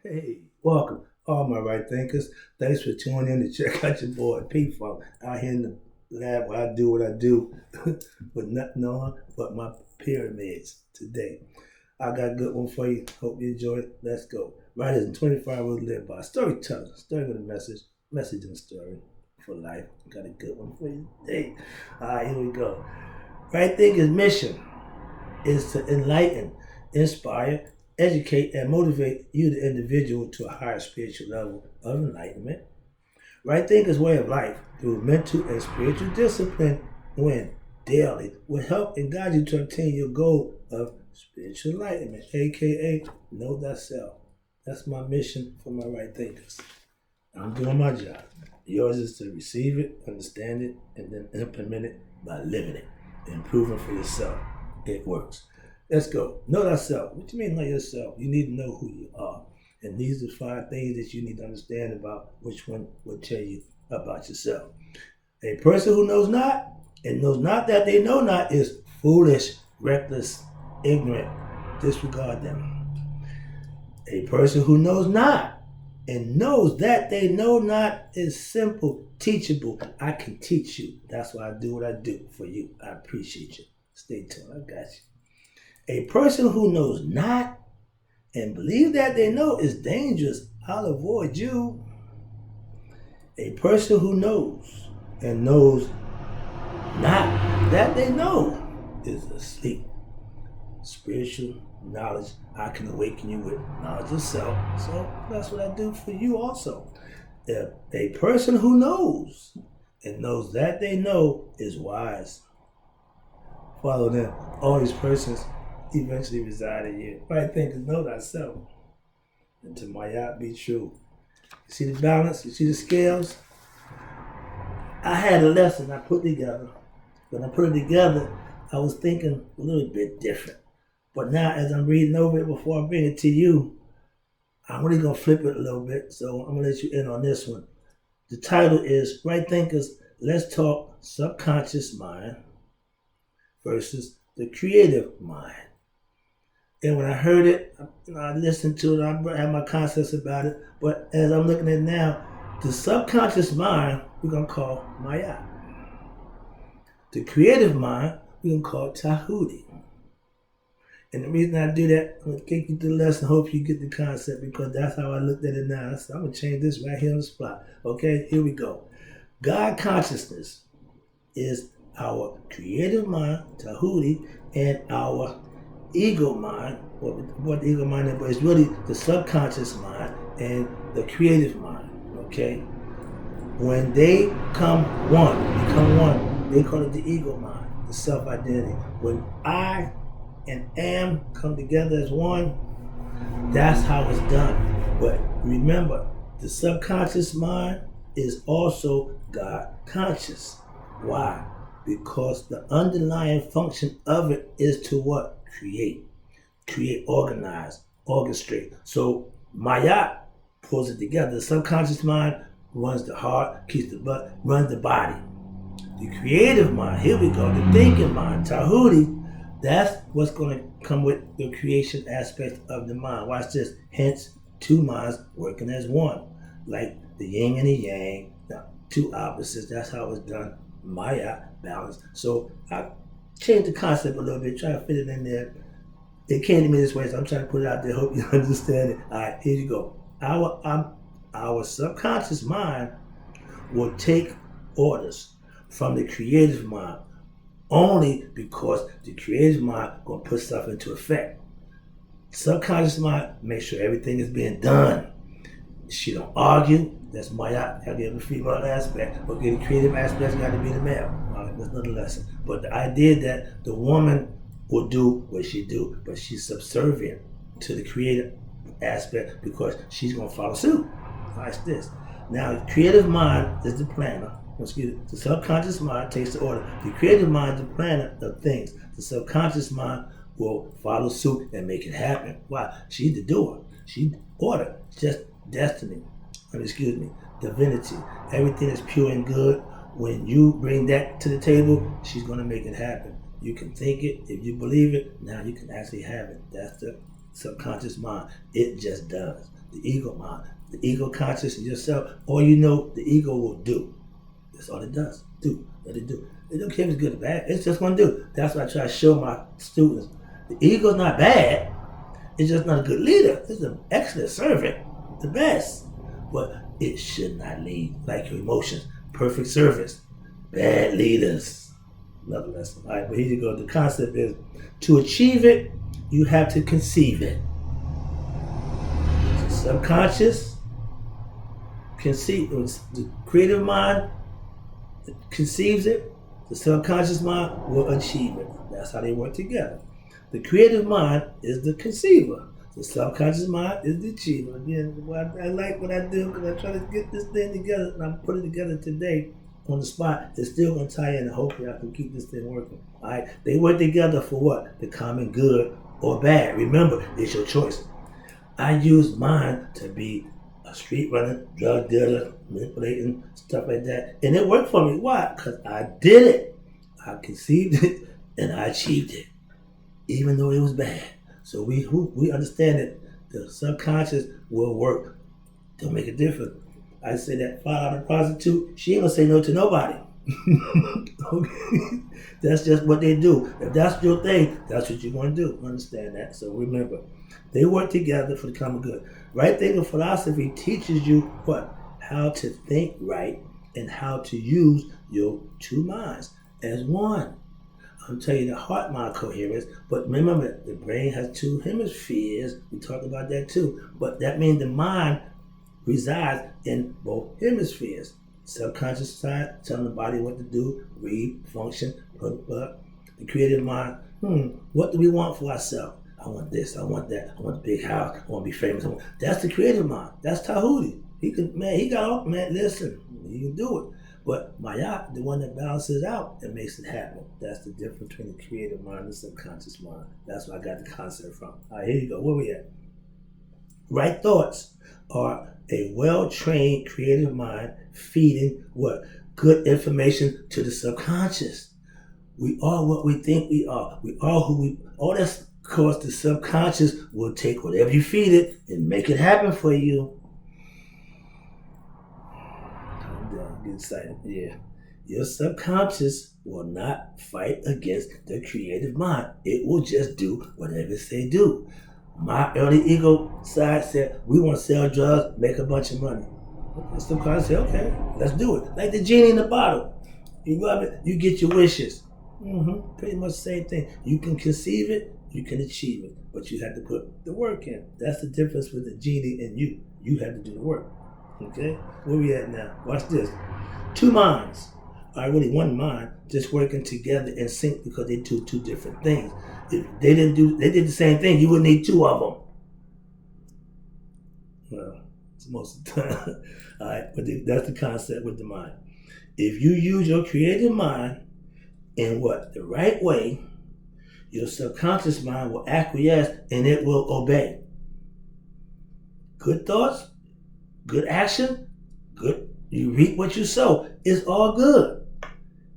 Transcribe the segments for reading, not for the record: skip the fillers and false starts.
Hey, welcome, all my right thinkers. Thanks for tuning in to check out your boy P Funk out here in the lab where I do what I do with nothing on but my pyramids today. I got a good one for you. Hope you enjoy it. Let's go. Writers in 25 rules live by. Storyteller. Story with a message. Message in a story for life. Got a good one for you today. All right, here we go. Right thinkers' mission is to enlighten, inspire, educate, and motivate you, the individual, to a higher spiritual level of enlightenment. Right thinkers' way of life through mental and spiritual discipline when daily will help and guide you to obtain your goal of spiritual enlightenment, aka know thyself. That's my mission for my right thinkers. I'm doing my job. Yours is to receive it, understand it, and then implement it by living it, improving for yourself. It works. Let's go. Know thyself. What do you mean know yourself? You need to know who you are. And these are 5 things that you need to understand about which one will tell you about yourself. A person who knows not and knows not that they know not is foolish, reckless, ignorant. Disregard them. A person who knows not and knows that they know not is simple, teachable. I can teach you. That's why I do what I do for you. I appreciate you. Stay tuned. I got you. A person who knows not and believe that they know is dangerous. I'll avoid you. A person who knows and knows not that they know is asleep. Spiritual knowledge, I can awaken you with knowledge of self. So that's what I do for you also. A person who knows and knows that they know is wise. Follow them. All these persons eventually reside in you. Right thinkers, know thyself. And to Maat be true. You see the balance? You see the scales? I had a lesson I put together. When I put it together, I was thinking a little bit different. But now as I'm reading over it before I bring it to you, I'm really going to flip it a little bit. So I'm going to let you in on this one. The title is Right Thinkers, Let's Talk Subconscious Mind versus the Creative Mind. And when I heard it, I listened to it, I had my concepts about it. But as I'm looking at it now, the subconscious mind, we're going to call Maat. The creative mind, we're going to call Djehuti. And the reason I do that, I'm going to take you through the lesson, hope you get the concept, because that's how I looked at it now. So I'm going to change this right here on the spot. Okay, here we go. God consciousness is our creative mind, Djehuti, and our ego mind, what the ego mind is, but it's really the subconscious mind and the creative mind, okay? When they become one, they call it the ego mind, the self-identity. When I and am come together as one, that's how it's done. But remember, the subconscious mind is also God conscious. Why? Because the underlying function of it is to what? Create, organize, orchestrate. So Maat pulls it together. The subconscious mind runs the heart, keeps the butt, runs the body. The creative mind, here we go, the thinking mind, Djehuti, that's what's going to come with the creation aspect of the mind. Watch this. Hence, 2 minds working as one. Like the yin and the yang, the 2 opposites. That's how it's done. Maat, balance. So I changed the concept a little bit, try to fit it in there. It came to me this way, so I'm trying to put it out there. Hope you understand it. All right, here you go. Our subconscious mind will take orders from the creative mind only because the creative mind going to put stuff into effect. Subconscious mind makes sure everything is being done. She don't argue. That's Maat. Got to have the female aspect. Okay, the creative aspect's got to be the male. All right, that's another lesson. But the idea that the woman will do what she do, but she's subservient to the creative aspect because she's going to follow suit. Watch this. Now, the creative mind is the planner. The subconscious mind takes the order. The creative mind is the planner of things. The subconscious mind will follow suit and make it happen. Why? She's the doer. She order. Just destiny. Divinity. Everything is pure and good. When you bring that to the table, she's going to make it happen. You can think it. If you believe it, now you can actually have it. That's the subconscious mind. It just does. The ego mind. The ego conscious of yourself, all you know the ego will do. That's all it does. Do. Let it do. It don't care if it's good or bad. It's just going to do. That's what I try to show my students. The ego's not bad. It's just not a good leader. It's an excellent servant. The best. But it should not lead like your emotions. Perfect servants. Bad leaders. Another lesson. All right, but here you go. The concept is to achieve it, you have to conceive it. The subconscious conceive. The creative mind conceives it. The subconscious mind will achieve it. That's how they work together. The creative mind is the conceiver. The subconscious mind is the achiever. Again, I like what I do because I try to get this thing together, and I'm putting it together today on the spot. It's still going to tie in, and hopefully I can keep this thing working. All right? They work together for what? The common good or bad. Remember, it's your choice. I use mine to be a street runner, drug dealer, manipulating, stuff like that. And it worked for me. Why? Because I did it. I conceived it, and I achieved it, even though it was bad. So we understand that the subconscious will work to make a difference. I say that fire out prostitute, she ain't gonna say no to nobody. Okay? That's just what they do. If that's your thing, that's what you're gonna do. Understand that. So remember, they work together for the common good. Right thinking philosophy teaches you what? How to think right and how to use your two minds as one. I'm telling you the heart-mind coherence, but remember, the brain has two hemispheres. We talked about that too. But that means the mind resides in both hemispheres. Subconscious side, telling the body what to do, read, function, the creative mind, what do we want for ourselves? I want this, I want that, I want a big house, I want to be famous. That's the creative mind. That's Djehuti. He listen, he can do it. But Maat, the one that balances out and makes it happen. That's the difference between the creative mind and the subconscious mind. That's where I got the concept from. All right, here you go. Where we at? Right thoughts are a well-trained creative mind feeding what? Good information to the subconscious. We are what we think we are. We are who we are. All that's because the subconscious will take whatever you feed it and make it happen for you. Get excited. Yeah. Your subconscious will not fight against the creative mind. It will just do whatever it say do. My early ego side said, we want to sell drugs, make a bunch of money. The subconscious said, okay, let's do it. Like the genie in the bottle. You rub it, you get your wishes. Pretty much the same thing. You can conceive it, you can achieve it, but you have to put the work in. That's the difference with the genie and you. You have to do the work. Okay? Where we at now? Watch this. Two minds are really one mind, just working together in sync because they do two different things. If they did the same thing, you wouldn't need two of them. Well, it's most of the time. All right, but that's the concept with the mind. If you use your creative mind in the right way, your subconscious mind will acquiesce and it will obey. Good thoughts, good action, good. You reap what you sow. It's all good.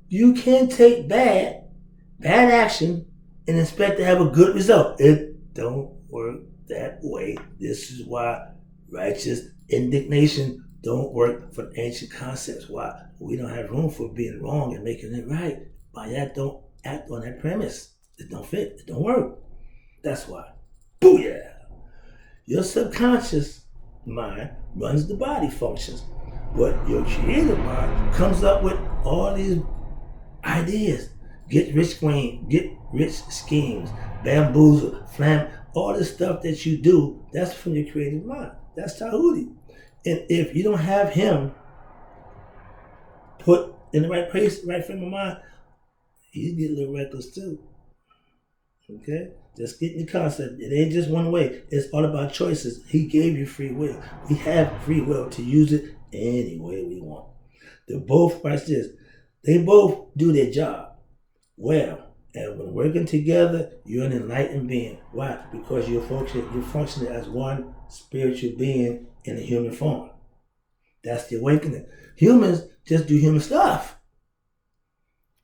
You can't take bad action and expect to have a good result. It don't work that way. This is why righteous indignation don't work for ancient concepts. Why? We don't have room for being wrong and making it right. By that, don't act on that premise. It don't fit. It don't work. That's why. Booyah! Your subconscious mind runs the body functions. But your creative mind comes up with all these ideas. Get rich schemes, bamboozle, all the stuff that you do, that's from your creative mind. That's Djehuti. And if you don't have him put in the right place, right frame of mind, you get a little reckless too. Okay? Just getting the concept. It ain't just one way. It's all about choices. He gave you free will. We have free will to use it any way we want. They both, watch this, they both do their job well. And when working together, you're an enlightened being. Why? Because you're functioning as one spiritual being in a human form. That's the awakening. Humans just do human stuff.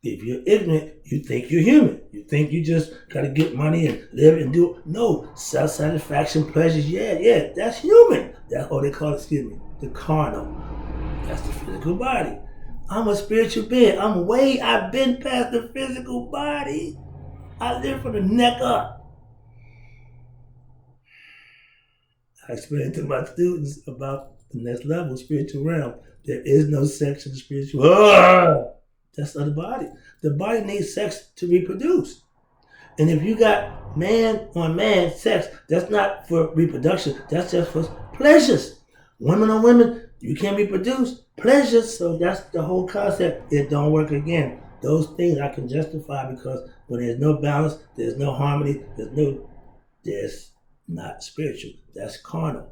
If you're ignorant, you think you're human. You think you just gotta get money and live and do. No, self-satisfaction, pleasures. Yeah, that's human. That's what they call it. Excuse me, the carnal. That's the physical body. I'm a spiritual being. I've been past the physical body. I live from the neck up. I explain to my students about the next level, spiritual realm. There is no sex in the spiritual. That's not the body. The body needs sex to reproduce. And if you got man on man sex, that's not for reproduction. That's just for pleasures. Women on women, you can't reproduce. Pleasures. So that's the whole concept. It don't work again. Those things I can justify because when there's no balance, there's no harmony, there's not spiritual. That's carnal.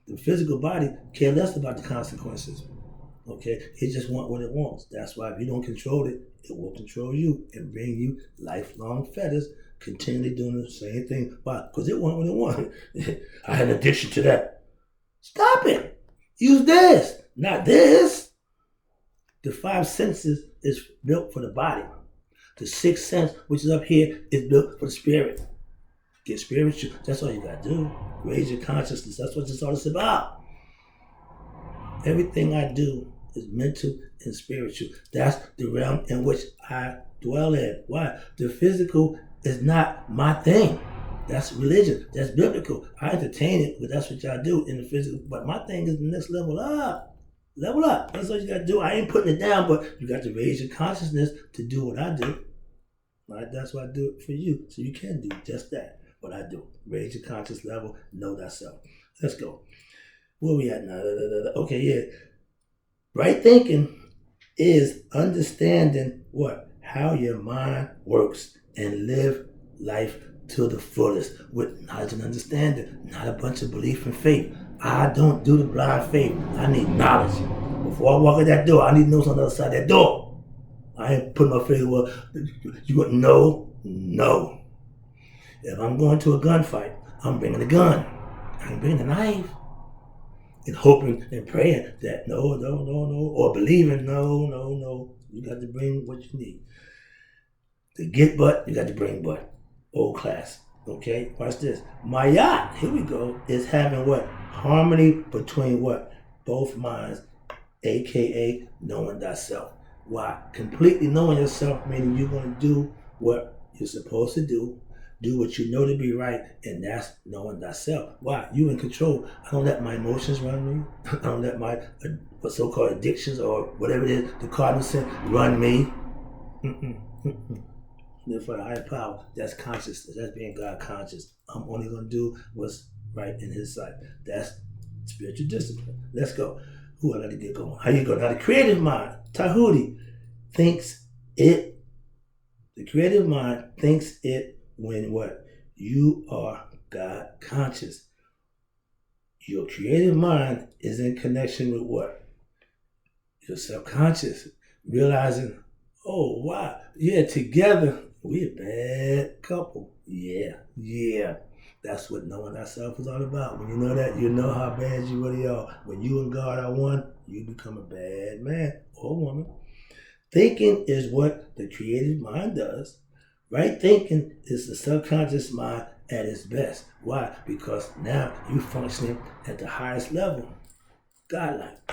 The physical body care less about the consequences. Okay, it just wants what it wants. That's why if you don't control it, it will control you and bring you lifelong fetters, continually doing the same thing. Why? Because it wants what it wants. I had an addiction to that. Stop it. Use this, not this. The five senses is built for the body. The sixth sense, which is up here, is built for the spirit. Get spiritual. That's all you gotta do. Raise your consciousness. That's what this all is about. Everything I do is mental and spiritual. That's the realm in which I dwell in. Why? The physical is not my thing. That's religion. That's biblical. I entertain it, but that's what y'all do in the physical. But my thing is the next level up. Level up. That's all you got to do. I ain't putting it down, but you got to raise your consciousness to do what I do. Right? That's why I do it for you. So you can do just that. What I do. Raise your conscious level. Know thyself. Let's go. Where we at now? Okay, yeah. Right thinking is understanding what? How your mind works and live life to the fullest with knowledge and understanding, not a bunch of belief and faith. I don't do the blind faith. I need knowledge. Before I walk in that door, I need to know what's on the other side of that door. I ain't putting my faith, well, you want to know? No. If I'm going to a gunfight, I'm bringing a gun. I ain't bringing a knife. And hoping and praying that no, or believing no. You got to bring what you need. To get butt, you got to bring butt. Old class. Okay, watch this. Maat, here we go, is having what? Harmony between what? Both minds, aka knowing thyself. Why? Completely knowing yourself, meaning you're going to do what you're supposed to do what you know to be right, and that's knowing thyself. Why? You in control. I don't let my emotions run me. I don't let my what so-called addictions or whatever it is, the cardinal sin, run me. Live for the higher power. That's consciousness. That's being God conscious. I'm only going to do what's right in His sight. That's spiritual discipline. Let's go. Who I got to get going? How you go? Now the creative mind, Djehuti, thinks it. The creative mind thinks it when what? You are God conscious. Your creative mind is in connection with what? Your subconscious. Realizing, oh wow, yeah, together we a bad couple. Yeah. That's what knowing thyself is all about. When you know that, you know how bad you really are. When you and God are one, you become a bad man or woman. Thinking is what the creative mind does. Right thinking is the subconscious mind at its best. Why? Because now you're functioning at the highest level. Godlike.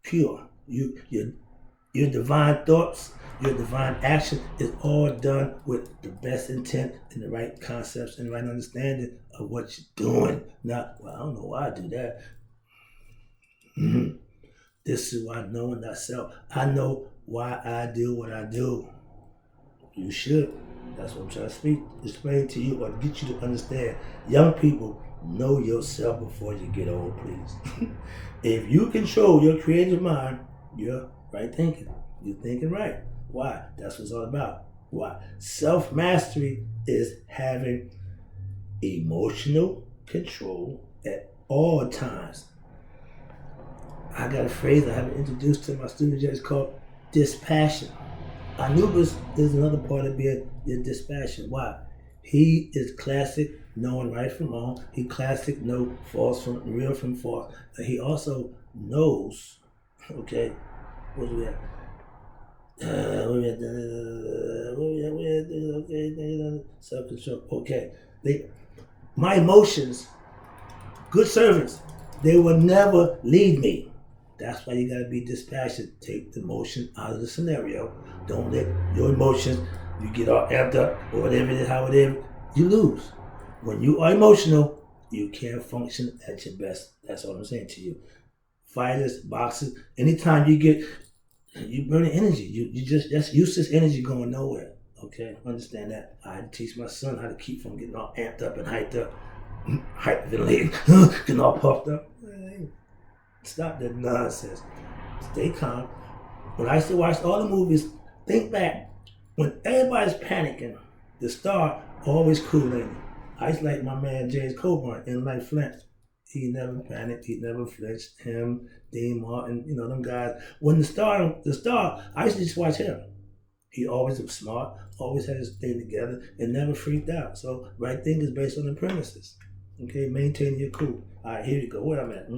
Pure. Your divine thoughts, your divine action is all done with the best intent and the right concepts and the right understanding of what you're doing. Not, well, I don't know why I do that. This is why knowing thyself. I know why I do what I do. You should. That's what I'm trying to explain to you or get you to understand. Young people, know yourself before you get old, please. If you control your creative mind, you're right thinking. You're thinking right. Why? That's what it's all about. Why? Self-mastery is having emotional control at all times. I got a phrase I haven't introduced to my students yet. It's called dispassion. Anubis is another part of being dispassion. Why? He is classic, knowing right from wrong. He classic, know false from real from false. And he also knows, okay, what do we have? Self-control. Okay. My emotions, good servants, they will never lead me. That's why you gotta be dispassionate. Take the emotion out of the scenario. Don't let your emotions, you get all amped up or whatever it is, how it is, you lose. When you are emotional, you can't function at your best. That's all I'm saying to you. Fighters, boxers, anytime you burning energy. You just, that's useless energy going nowhere. Okay, understand that. I had to teach my son how to keep from getting all amped up and hyped up, hyperventilating, getting all puffed up. Stop that nonsense. Stay calm. When I used to watch all the movies, think back. When everybody's panicking, the star always cool, ain't it? I used to like my man James Coburn in Like Flint. He never panicked. He never flinched. Him, Dean Martin, them guys. When the star, I used to just watch him. He always was smart, always had his thing together, and never freaked out. So, right thing is based on the premises. Okay, maintain your cool. All right, here you go. Where I'm at.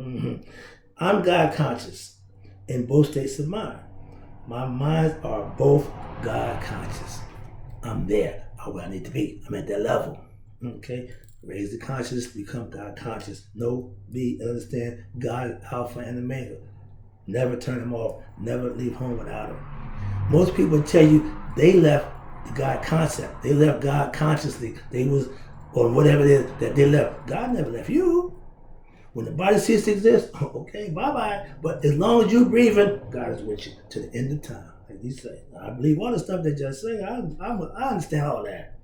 I'm God conscious in both states of mind. My minds are both God conscious. I'm there. I'm where I need to be. I'm at that level. Okay? Raise the consciousness, become God conscious. Know, be, understand God, Alpha and Omega. Never turn him off. Never leave home without him. Most people tell you they left the God concept. They left God consciously. They was, or whatever it is that they left. God never left you. When the body ceases to exist, okay, bye-bye. But as long as you're breathing, God is with you to the end of time. Like you say, I believe all the stuff they just say. I understand all that.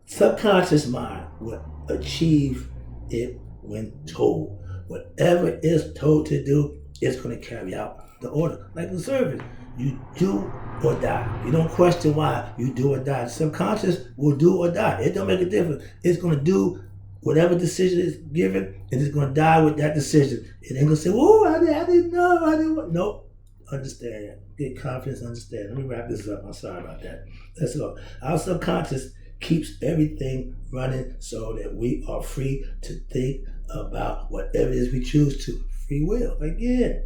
Subconscious mind will achieve it when told. Whatever is told to do, it's going to carry out the order. Like the service, you do or die. You don't question why. You do or die. The subconscious will do or die. It don't make a difference. It's going to do whatever decision is given, and it's going to die with that decision. It ain't going to say, oh, I didn't know. I didn't. Nope. Understand that. Get confidence, understand. Let me wrap this up. I'm sorry about that. Let's go. Our subconscious keeps everything running so that we are free to think about whatever it is we choose to. Free will. Again,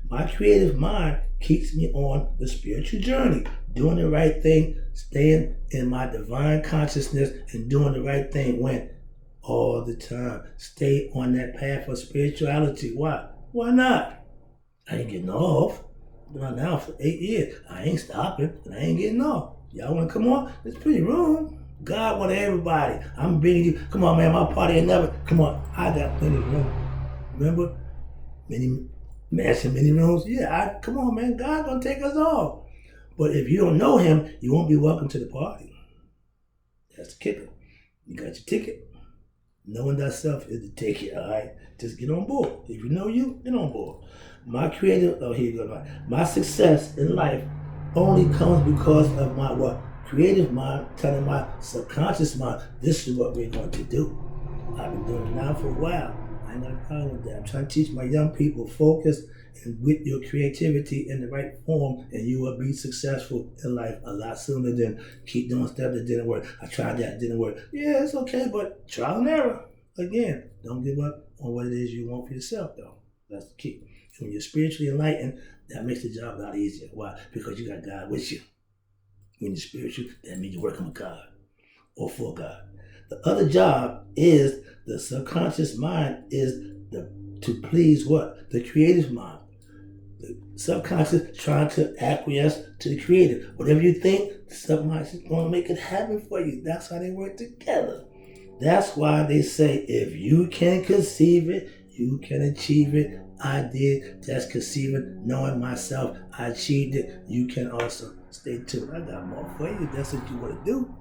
my creative mind keeps me on the spiritual journey, doing the right thing, staying in my divine consciousness, and doing the right thing when? All the time. Stay on that path of spirituality. Why? Why not? I ain't getting off. I've been on now for 8 years. I ain't stopping, and I ain't getting off. Y'all want to come on? There's plenty of room. God want everybody. I'm bringing you. Come on, man. My party ain't never. Come on. I got plenty of room. Remember? Many mansion, many rooms. Yeah, come on, man. God gonna take us all. But if you don't know him, you won't be welcome to the party. That's the kicker. You got your ticket. Knowing thyself is the ticket, all right? Just get on board. If you know you, get on board. My creative, here you go. My success in life only comes because of my what? Creative mind telling my subconscious mind, this is what we're going to do. I've been doing it now for a while. I ain't got a problem with that. I'm trying to teach my young people, focus and with your creativity in the right form, and you will be successful in life a lot sooner than keep doing stuff that didn't work. I tried that, it didn't work. Yeah, it's okay, but trial and error. Again, don't give up on what it is you want for yourself, though. That's the key. When you're spiritually enlightened, that makes the job a lot easier. Why? Because you got God with you. When you're spiritual, that means you're working with God or for God. The other job is the subconscious mind is to please what? The creative mind. The subconscious trying to acquiesce to the creative. Whatever you think, the subconscious is going to make it happen for you. That's how they work together. That's why they say, if you can conceive it, you can achieve it. I did. That's conceiving, knowing myself. I achieved it. You can also. Stay tuned. I got more for you. That's what you want to do.